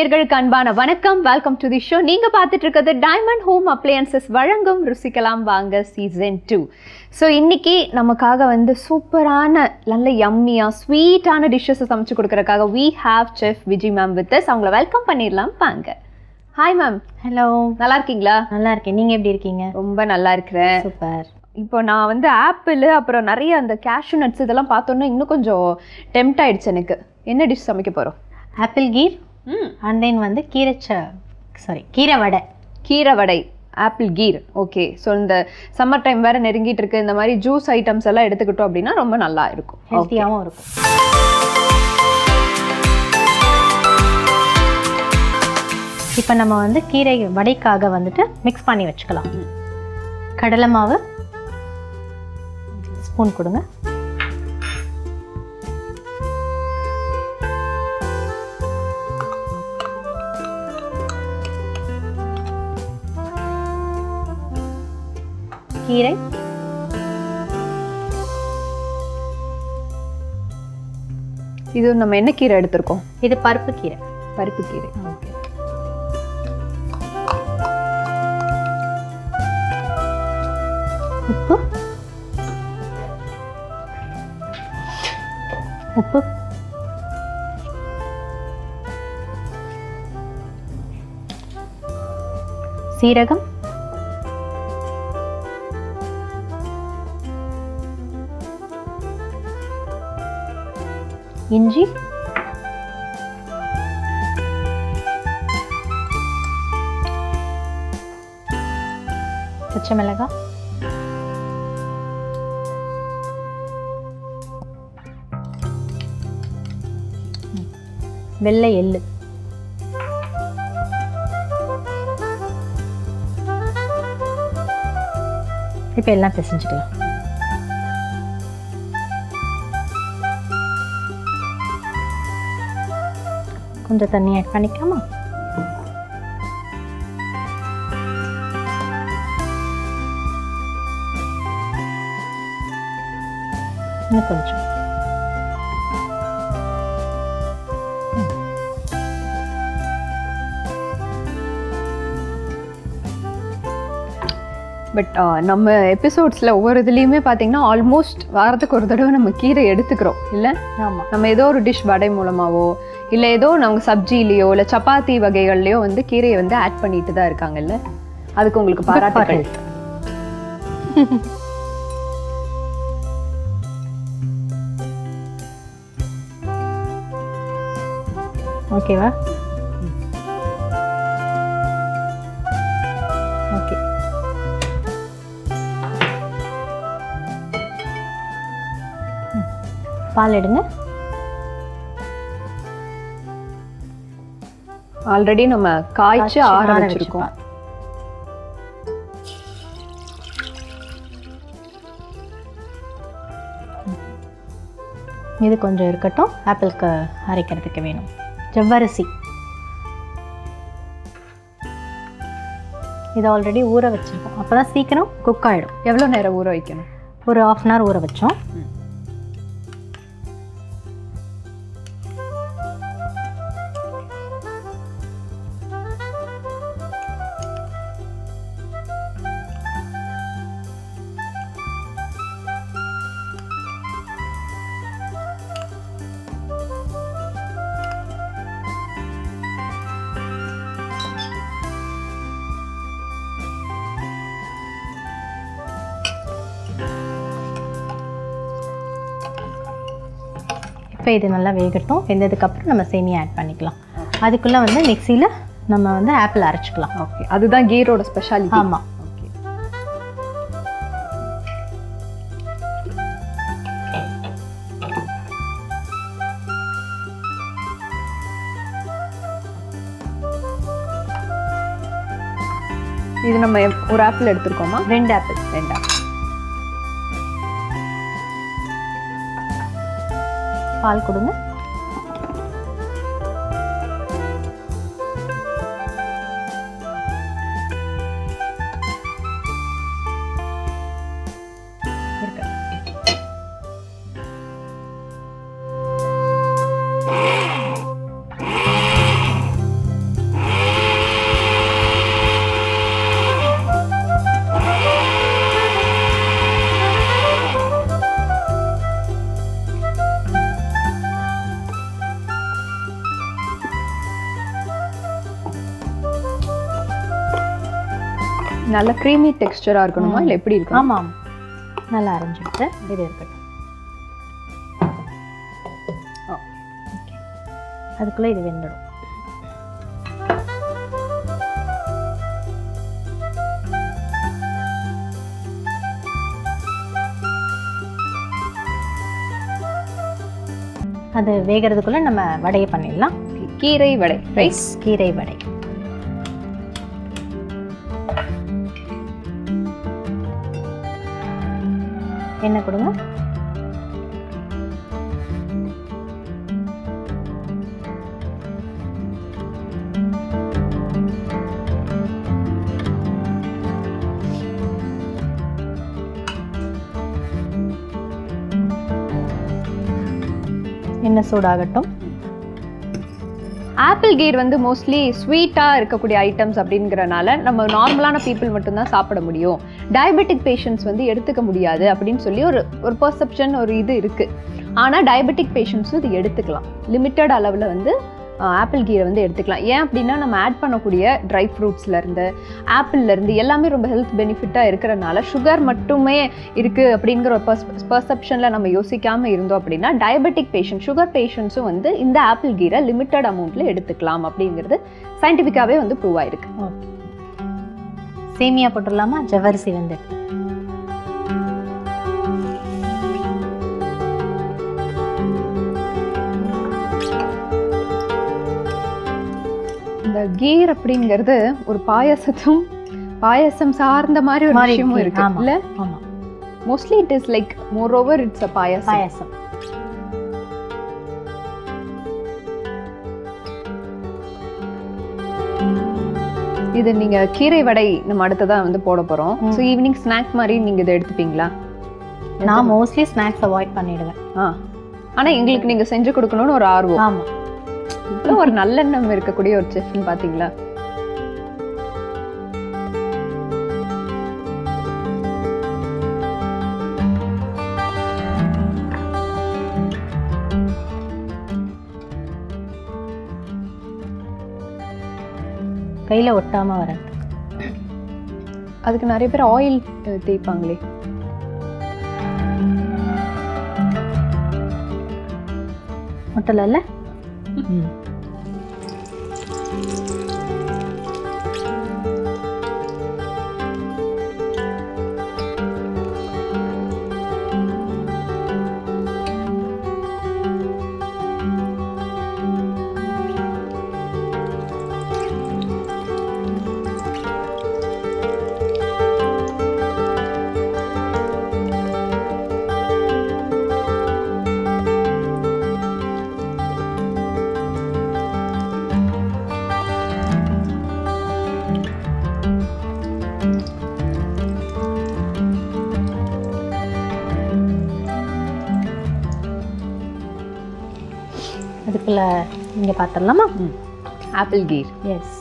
நேயர்களுக்கு அன்பான வணக்கம். Welcome to the show. நீங்க பார்த்துட்டு இருக்கிறது டைமண்ட் ஹோம் அப்ளையன்சஸ் வழங்கும் ருசிக்கலாம் வாங்க சீசன் 2. ஸோ இன்னைக்கு நமக்காக வந்து சூப்பரான நல்ல யம்மியா ஸ்வீட்டான டிஷ்ஷஸ் சமைச்சு கொடுக்கறதுக்காக we have chef Vijay ma'am with us. அவங்கள வெல்கம் பண்ணிடலாம் வாங்க. Hi ma'am. ஹலோ, நல்லா இருக்கீங்களா? நல்லா இருக்கேன். நீங்கள் எப்படி இருக்கீங்க? ரொம்ப நல்லா இருக்கிறேன். சூப்பர். இப்போ நான் வந்து ஆப்பிள் அப்புறம் நிறைய அந்த கேஷ்யூ நட்ஸ் இதெல்லாம் பார்த்தோன்னா இன்னும் கொஞ்சம் டெம்ட் ஆயிடுச்சு எனக்கு. என்ன டிஷ் சமைக்க போகிறோம்? ஆப்பிள் கீர் அண்ட் தென் வந்து கீரை வடை. கீரை வடை, ஆப்பிள் கீர். ஓகே. ஸோ இந்த சம்மர் டைம் வேறு நெருங்கிட்டு இருக்கு. இந்த மாதிரி ஜூஸ் ஐட்டம்ஸ் எல்லாம் எடுத்துக்கிட்டோம் அப்படின்னா ரொம்ப நல்லா இருக்கும், ஹெல்த்தியாகவும் இருக்கும். இப்போ நம்ம வந்து கீரை வடைக்காக வந்துட்டு மிக்ஸ் பண்ணி வச்சுக்கலாம். கடலை மாவு ஸ்பூன் கொடுங்க. கீரை, இது நம்ம என்ன கீரை எடுத்திருக்கோம்? இது பருப்பு கீரை. பருப்பு கீரை. ஓகே. உப்பு, சீரகம், இஞ்சி, பச்சை மிளகாய், வெள்ளை எள்ளு, இப்போ எல்லாம் பிசைஞ்சுக்கலாம். கொஞ்சம் தண்ணி ஆட் பண்ணிக்கலாமா? இன்னும் கொஞ்சம். பட் நம்ம எபிசோட்ஸில் ஒவ்வொரு இதுலேயுமே பார்த்தீங்கன்னா ஆல்மோஸ்ட் வாரத்துக்கு ஒரு தடவை நம்ம கீரை எடுத்துக்கிறோம் இல்லை? ஆமாம். நம்ம ஏதோ ஒரு டிஷ் வடை மூலமாகவோ இல்லை ஏதோ நம்ம சப்ஜிலேயோ இல்லை சப்பாத்தி வகைகள்லையோ வந்து கீரையை வந்து ஆட் பண்ணிட்டு தான் இருக்காங்கல்ல. அதுக்கு உங்களுக்கு பாராட்டுகள். ஓகேவா? ஓகே. பால் எடுங்க. ஆல்ரெடி நம்ம காய்ச்சி ஆற வச்சிருக்கோம். இது கொஞ்சம் இருக்கட்டும். ஆப்பிளுக்கு அரைக்கிறதுக்கு வேணும். ஜவ்வரிசி இது ஆல்ரெடி ஊற வச்சிருக்கோம். அப்போ தான் சீக்கிரம் குக் ஆகிடும். எவ்வளோ நேரம் ஊற வைக்கணும்? ஒரு 1/2 hour ஊற வச்சோம். இப்போ இது நல்லா வேகட்டும். வெந்ததுக்கப்புறம் நம்ம சேமியா ஆட் பண்ணிக்கலாம். அதுக்குள்ளே வந்து மிக்சியில் நம்ம வந்து ஆப்பிள் அரைச்சிக்கலாம். ஓகே. அதுதான் கீரோட ஸ்பெஷாலிட்டி. ஆமாம். ஓகே. இது நம்ம ஒரு ஆப்பிள் எடுத்துருக்கோமா? 2 ஆப்பிள். பால் கொடுங்க. நல்ல க்ரீமி டெக்ஸ்டராக இருக்கணுமா இல்லை எப்படி இருக்கும்? ஆமாம், நல்லா அரைஞ்சிட்டு இது இருக்கட்டும். ஓகே, அதுக்குள்ளே இது வெந்துடும். அது வேகிறதுக்குள்ளே நம்ம வடையை பண்ணிடலாம். கீரை வடை, ரைஸ் கீரை வடை. என்ன கொடுங்க. என்ன சூடாகட்டும். ஆப்பிள் கீர் வந்து மோஸ்ட்லி ஸ்வீட்டாக இருக்கக்கூடிய ஐட்டம்ஸ் அப்படிங்கிறனால நம்ம நார்மலான பீப்புள் மட்டும்தான் சாப்பிட முடியும், டயபெட்டிக் பேஷண்ட்ஸ் வந்து எடுத்துக்க முடியாது அப்படின்னு சொல்லி ஒரு பர்செப்ஷன், ஒரு இது இருக்குது. ஆனால் டயபெட்டிக் பேஷண்ட்ஸும் இது எடுத்துக்கலாம். லிமிட்டட் அளவில் வந்து ஆப்பிள் கீரை வந்து எடுத்துக்கலாம். ஏன் அப்படின்னா நம்ம ஆட் பண்ணக்கூடிய ட்ரை ஃப்ரூட்ஸ்லேருந்து ஆப்பிள்லேருந்து எல்லாமே ரொம்ப ஹெல்த் பெனிஃபிட்டாக இருக்கிறனால சுகர் மட்டுமே இருக்குது அப்படிங்கிற ஒரு பர்செப்ஷனில் நம்ம யோசிக்காமல் இருந்தோம் அப்படின்னா டயபெட்டிக் பேஷண்ட், சுகர் பேஷண்ட்ஸும் வந்து இந்த ஆப்பிள் கீரை லிமிட்டட் அமௌண்ட்டில் எடுத்துக்கலாம் அப்படிங்கிறது சயின்டிஃபிக்காகவே வந்து ப்ரூவ் ஆயிருக்கு. சேமியா போட்டுடலாமா? ஜவ்வரிசி வந்து இந்த கீர் அப்படிங்கிறது ஒரு பாயசம் சார்ந்த மாதிரி ஒரு விஷயமும் இருக்கு இல்ல? ஆமா, mostly it is like more over it's a பாயசம். இது நீங்க கீரை வடை நம்ம அடுத்ததா வந்து போட போறோம். ஸோ ஈவினிங் ஸ்நாக் மாதிரி நீங்க இதை எடுத்துப்பீங்களா? நான் மோஸ்ட்லி ஸ்நாக்ஸ் அவாய்ட் பண்ணிடுவேன். ஆனா எங்களுக்கு நீங்க செஞ்சு கொடுக்கணும்னு ஒரு ஆர்வம். ஆமா, இவ்வளோ ஒரு நல்லெண்ணம் இருக்கக்கூடிய ஒரு செஃப்னு பாத்தீங்களா? கையில ஒட்டாம வர அதுக்கு நிறைய பேர் ஆயில் தேய்ப்பாங்களே. ஒட்டல. அதுக்குள்ள நீங்க பார்த்துடலாமா? ஆப்பிள் கீர். எஸ்.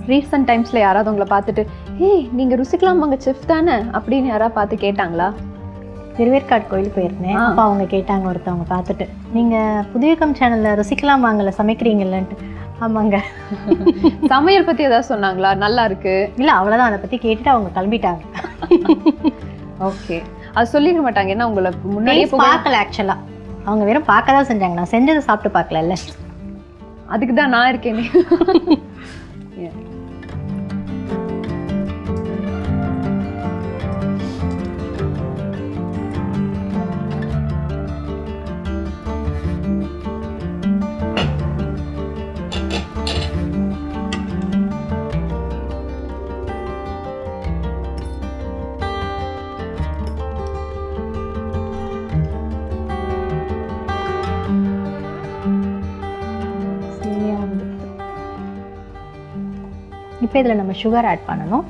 ரீசன்ட் டைம்ஸ்ல யாராவது உங்களை பார்த்துட்டு ஏய் நீங்க ருசிக்கலாம் வாங்க செஃப் தானே அப்படின்னு யாராவது பார்த்து கேட்டாங்களா? திருவேற்காடு கோயில் போயிருந்தேன். அப்போ அவங்க கேட்டாங்க, ஒருத்தவங்க பார்த்துட்டு, நீங்கள் புதுயுகம் சேனலில் ருசிக்கலாம் வாங்கல சமைக்கிறீங்கல்லன்ட்டு. ஆமாங்க. சமையல் பற்றி ஏதாவது சொன்னாங்களா? நல்லா இருக்கு இல்லை, அவ்வளோதான். அதை பற்றி கேட்டுட்டு அவங்க கிளம்பிட்டாங்க. ஓகே, அது சொல்லிட மாட்டாங்க. ஏன்னா உங்களை முன்னாடியே பார்க்கல. ஆக்சுவலாக அவங்க வெறும் பார்க்க தான் செஞ்சாங்க, நான் செஞ்சதை சாப்பிட்டு பார்க்கல. அதுக்கு தான் நான் இருக்கேனே. இப்போ இதில் நம்ம சுகர் ஆட் பண்ணணும்.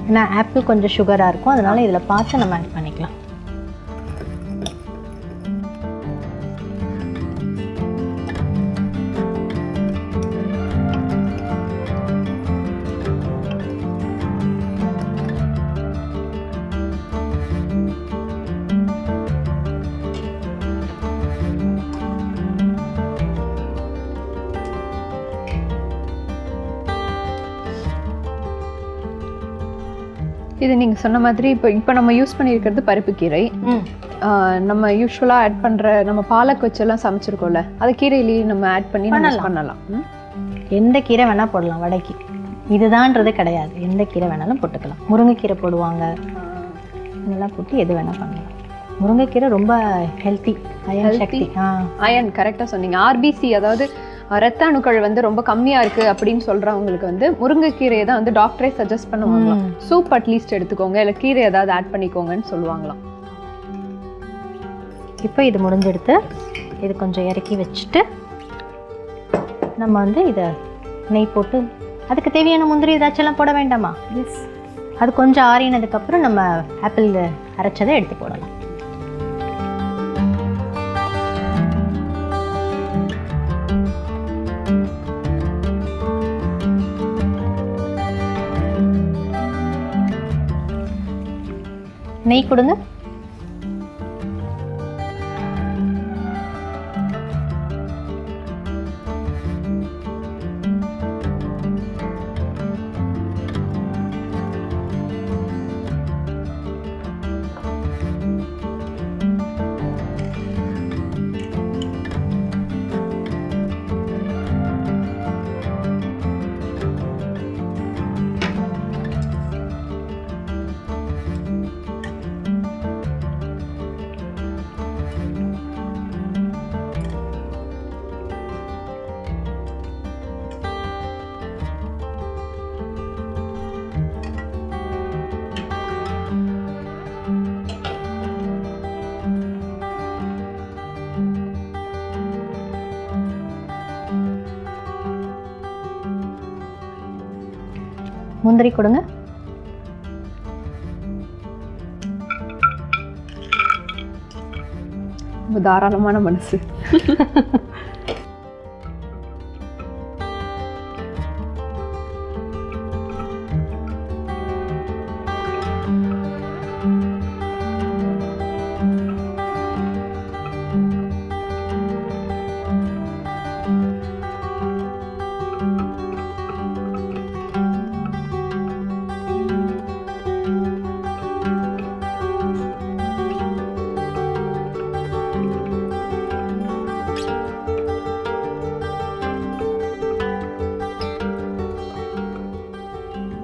ஏன்னா ஆப்பிள் கொஞ்சம் சுகராக இருக்கும், அதனால இதில் பார்த்து நம்ம ஆட் பண்ணிக்கலாம். இது நீங்கள் சொன்ன மாதிரி இப்போ நம்ம யூஸ் பண்ணியிருக்கிறது பருப்பு கீரை. நம்ம யூஸ்வலாக ஆட் பண்ணுற நம்ம பாலக் வச்செல்லாம் சமைச்சிருக்கோம்ல, அது கீரையிலேயே நம்ம ஆட் பண்ணி பண்ணலாம். எந்த கீரை வேணால் போடலாம் வடைக்கு, இதுதான்றது கிடையாது. எந்த கீரை வேணாலும் போட்டுக்கலாம். முருங்கைக்கீரை போடுவாங்க, இதெல்லாம் போட்டு எது வேணால் பண்ணலாம். முருங்கைக்கீரை ரொம்ப ஹெல்த்தி, அயன் சக்தி. அயன் கரெக்டாக சொன்னீங்க. ஆர்பிசி அதாவது ரத்த அணுக்கள் வந்து ரொம்ப கம்மியாக இருக்குது அப்படின்னு சொல்கிறவங்களுக்கு வந்து முருங்கைக்கீரையை தான் வந்து டாக்டரே சஜஸ்ட் பண்ணுவாங்களாம். சூப் அட்லீஸ்ட் எடுத்துக்கோங்க, இல்லை கீரை ஏதாவது ஆட் பண்ணிக்கோங்கன்னு சொல்லுவாங்களாம். இப்போ இது முடிஞ்செடுத்து இது கொஞ்சம் இறக்கி வச்சுட்டு நம்ம வந்து இதை நெய் போட்டு, அதுக்கு தேவையான முந்திரி ஏதாச்சும் போட வேண்டாமா? எஸ். அது கொஞ்சம் ஆறினதுக்கப்புறம் நம்ம ஆப்பிள் அரைச்சதை எடுத்து போடலாம். நெய் கொடுங்க. முந்திரி கொடுங்க. தாராளமான மனசு.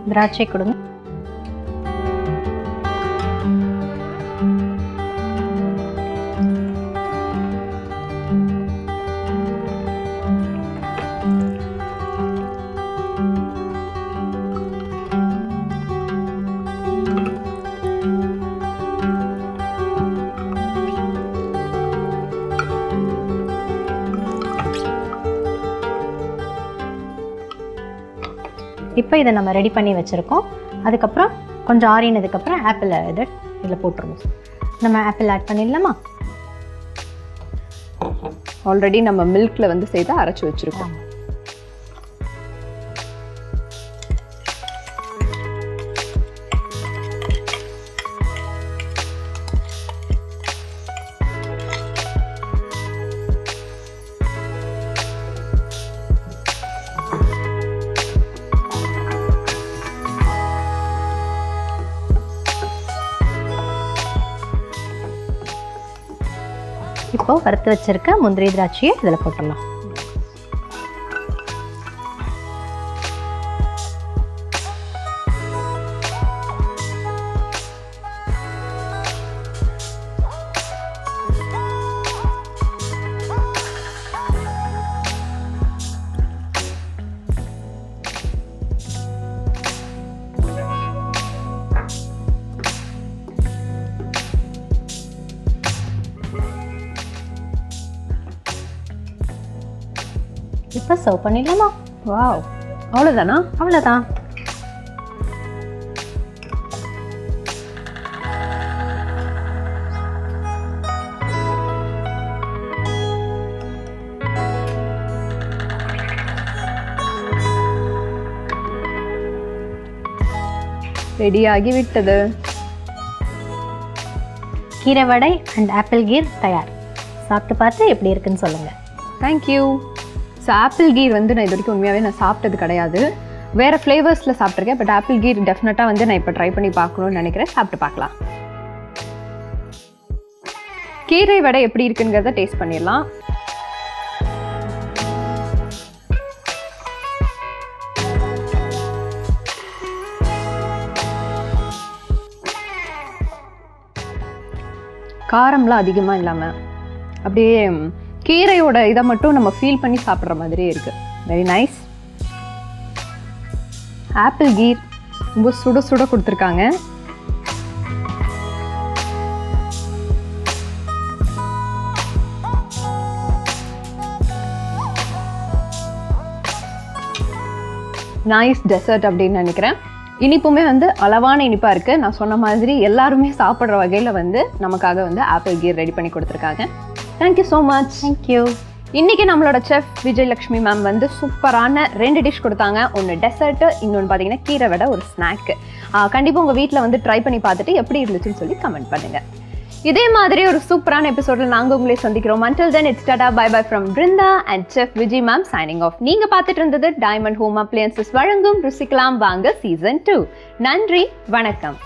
திராட்சை கொடுங்க. இப்போ இதை நம்ம ரெடி பண்ணி வச்சுருக்கோம். அதுக்கப்புறம் கொஞ்சம் ஆறினதுக்கப்புறம் ஆப்பிள் இதில் போட்டுருவோம். நம்ம ஆப்பிள் ஆட் பண்ணிடலாமா? ஆல்ரெடி நம்ம மில்கில் வந்து செய்து அரைச்சி வச்சுருக்கோம். இப்போ வறுத்து வச்சிருக்க முந்திரி திராட்சையை இதில் போட்டுடலாம். இப்போ சர்வ் பண்ணிடலாமா? வாவ், அவ்வளோதானா? அவ்வளோதான். ரெடி ஆகிவிட்டது. கீரை வடை அண்ட் ஆப்பிள் கீர் தயார். சாப்பிட்டு பார்த்து எப்படி இருக்குன்னு சொல்லுங்கள். தேங்க்யூ. ஸோ ஆப்பிள் கீர் வந்து நான் இது வரைக்கும் உண்மையாகவே நான் சாப்பிட்டது கிடையாது. வேறு ஃப்ளேவர்ஸில் சாப்பிட்ருக்கேன். பட் ஆப்பிள் கீர் டெஃபினட்டாக வந்து நான் இப்போ ட்ரை பண்ணி பார்க்கணுன்னு நினைக்கிறேன். சாப்பிட்டு பார்க்கலாம். கீரை வடை எப்படி இருக்குங்கிறத டேஸ்ட் பண்ணிடலாம். காரம்லாம் அதிகமாக இல்லாமல் அப்படியே கீரையோட இதை மட்டும் நம்ம ஃபீல் பண்ணி சாப்பிட்ற மாதிரியே இருக்குது. Very nice. ஆப்பிள் கீர் ரொம்ப சுட சுட கொடுத்துருக்காங்க. நைஸ் டெசர்ட் அப்படின்னு நினைக்கிறேன். இனிப்புமே வந்து அளவான இனிப்பாக இருக்குது. நான் சொன்ன மாதிரி எல்லாருமே சாப்பிட்ற வகையில் வந்து நமக்காக வந்து ஆப்பிள் கீர் ரெடி பண்ணி கொடுத்துருக்காங்க. Thank you so much. தேங்க்யூ. இன்றைக்கி நம்மளோட செஃப் விஜயலக்ஷ்மி மேம் வந்து சூப்பரான 2 டிஷ் கொடுத்தாங்க. ஒன்று டெசர்ட்டு, இன்னொன்று பார்த்தீங்கன்னா கீரை வடை, ஒரு ஸ்நாக்கு. கண்டிப்பாக உங்கள் வீட்டில் வந்து ட்ரை பண்ணி பார்த்துட்டு எப்படி இருந்துச்சுன்னு சொல்லி கமெண்ட் பண்ணுங்கள். இதே மாதிரி ஒரு சூப்பரான எபிசோடில் நாங்கள் உங்களே சந்திக்கிறோம். Until then, it's tada, bye bye from Brinda and Chef Vijay ma'am signing off. நீங்கள் பார்த்துட்டு இருந்தது டைமண்ட் ஹோம் அப்ளையன்சஸ் வழங்கும் ருசிக்கலாம் வாங்க சீசன் 2. நன்றி, வணக்கம்.